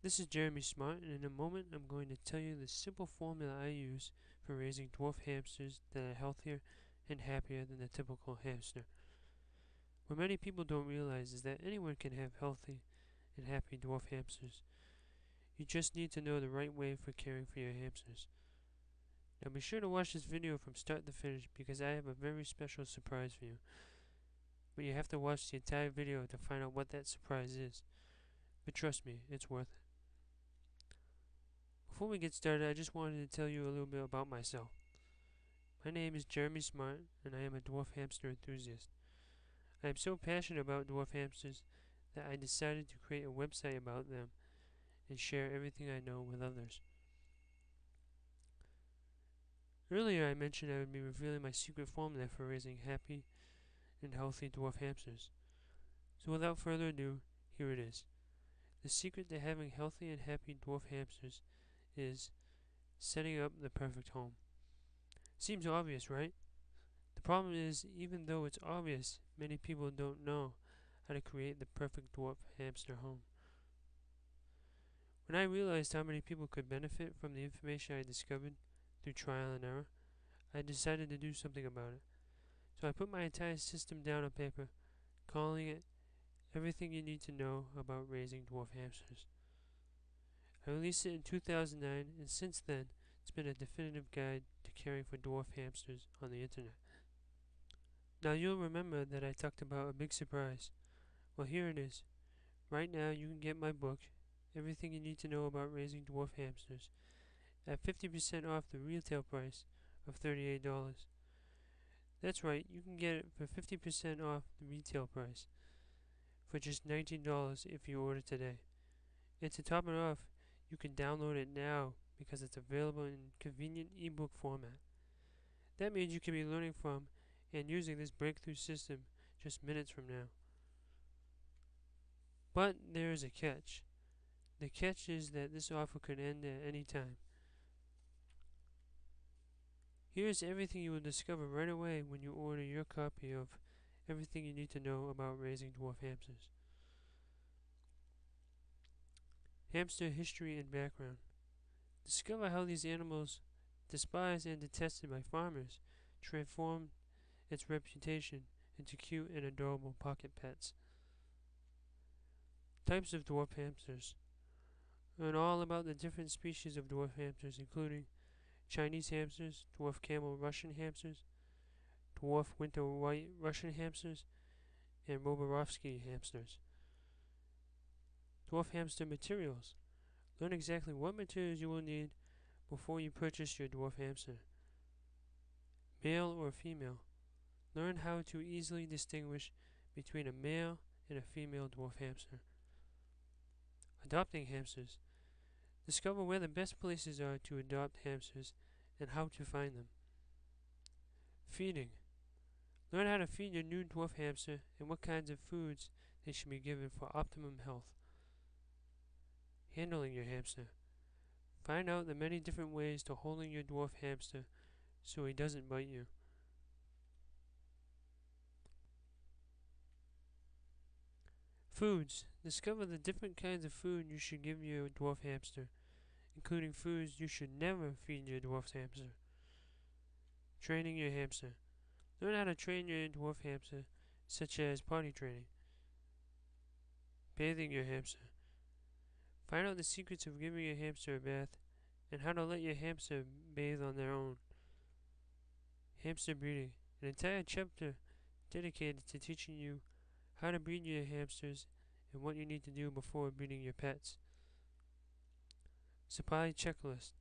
This is Jeremy Smart, and in a moment I'm going to tell you the simple formula I use for raising dwarf hamsters that are healthier and happier than the typical hamster. What many people don't realize is that anyone can have healthy and happy dwarf hamsters. You just need to know the right way for caring for your hamsters. Now be sure to watch this video from start to finish because I have a very special surprise for you. But you have to watch the entire video to find out what that surprise is. But trust me, it's worth it. Before we get started, I just wanted to tell you a little bit about myself. My name is Jeremy Smart, and I am a dwarf hamster enthusiast. I am so passionate about dwarf hamsters that I decided to create a website about them and share everything I know with others. Earlier I mentioned I would be revealing my secret formula for raising happy and healthy dwarf hamsters. So without further ado, here it is. The secret to having healthy and happy dwarf hamsters is setting up the perfect home. Seems obvious, right? The problem is, even though it's obvious, many people don't know how to create the perfect dwarf hamster home. When I realized how many people could benefit from the information I discovered through trial and error, I decided to do something about it. So I put my entire system down on paper, calling it Everything You Need to Know About Raising Dwarf Hamsters. I released it in 2009, and since then, it's been a definitive guide to caring for dwarf hamsters on the internet. Now you'll remember that I talked about a big surprise. Well, here it is. Right now you can get my book, Everything You Need to Know About Raising Dwarf Hamsters, at 50% off the retail price of $38. That's right, you can get it for 50% off the retail price for just $19 if you order today. And to top it off, you can download it now because it's available in convenient ebook format. That means you can be learning from and using this breakthrough system just minutes from now. But there is a catch. The catch is that this offer could end at any time. Here's everything you will discover right away when you order your copy of Everything You Need to Know About Raising Dwarf Hamsters. Hamster history and background. Discover how these animals, despised and detested by farmers, transformed its reputation into cute and adorable pocket pets. Types of dwarf hamsters. Learn all about the different species of dwarf hamsters, including Chinese hamsters, dwarf camel Russian hamsters, dwarf winter white Russian hamsters, and Roborovsky hamsters. Dwarf hamster materials. Learn exactly what materials you will need before you purchase your dwarf hamster. Male or female. Learn how to easily distinguish between a male and a female dwarf hamster. Adopting hamsters. Discover where the best places are to adopt hamsters and how to find them. Feeding. Learn how to feed your new dwarf hamster and what kinds of foods they should be given for optimum health. Handling your hamster. Find out the many different ways to holding your dwarf hamster so he doesn't bite you. Foods. Discover the different kinds of food you should give your dwarf hamster, including foods you should never feed your dwarf hamster. Training your hamster. Learn how to train your dwarf hamster, such as potty training. Bathing your hamster. Find out the secrets of giving your hamster a bath and how to let your hamster bathe on their own. Hamster breeding. An entire chapter dedicated to teaching you how to breed your hamsters and what you need to do before breeding your pets. Supply checklist.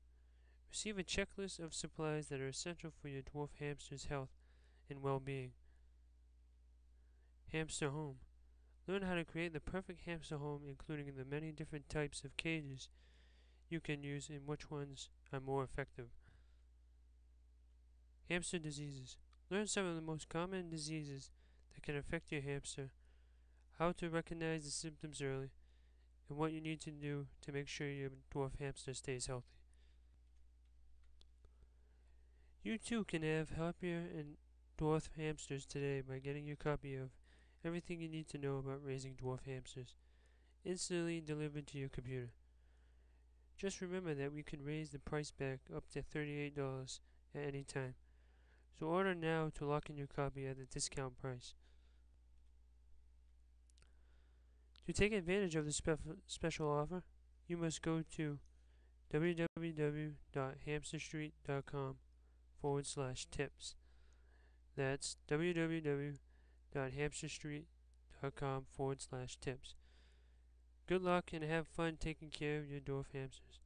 Receive a checklist of supplies that are essential for your dwarf hamster's health and well-being. Hamster home. Learn how to create the perfect hamster home, including the many different types of cages you can use and which ones are more effective. Hamster diseases. Learn some of the most common diseases that can affect your hamster, how to recognize the symptoms early, and what you need to do to make sure your dwarf hamster stays healthy. You too can have happier and dwarf hamsters today by getting your copy of Everything You Need to Know About Raising Dwarf Hamsters instantly delivered to your computer. Just remember that we can raise the price back up to $38 at any time. So order now to lock in your copy at the discount price. To take advantage of the special offer, you must go to www.hamsterstreet.com/tips. That's www.hamsterstreet.com/tips. Good luck and have fun taking care of your dwarf hamsters.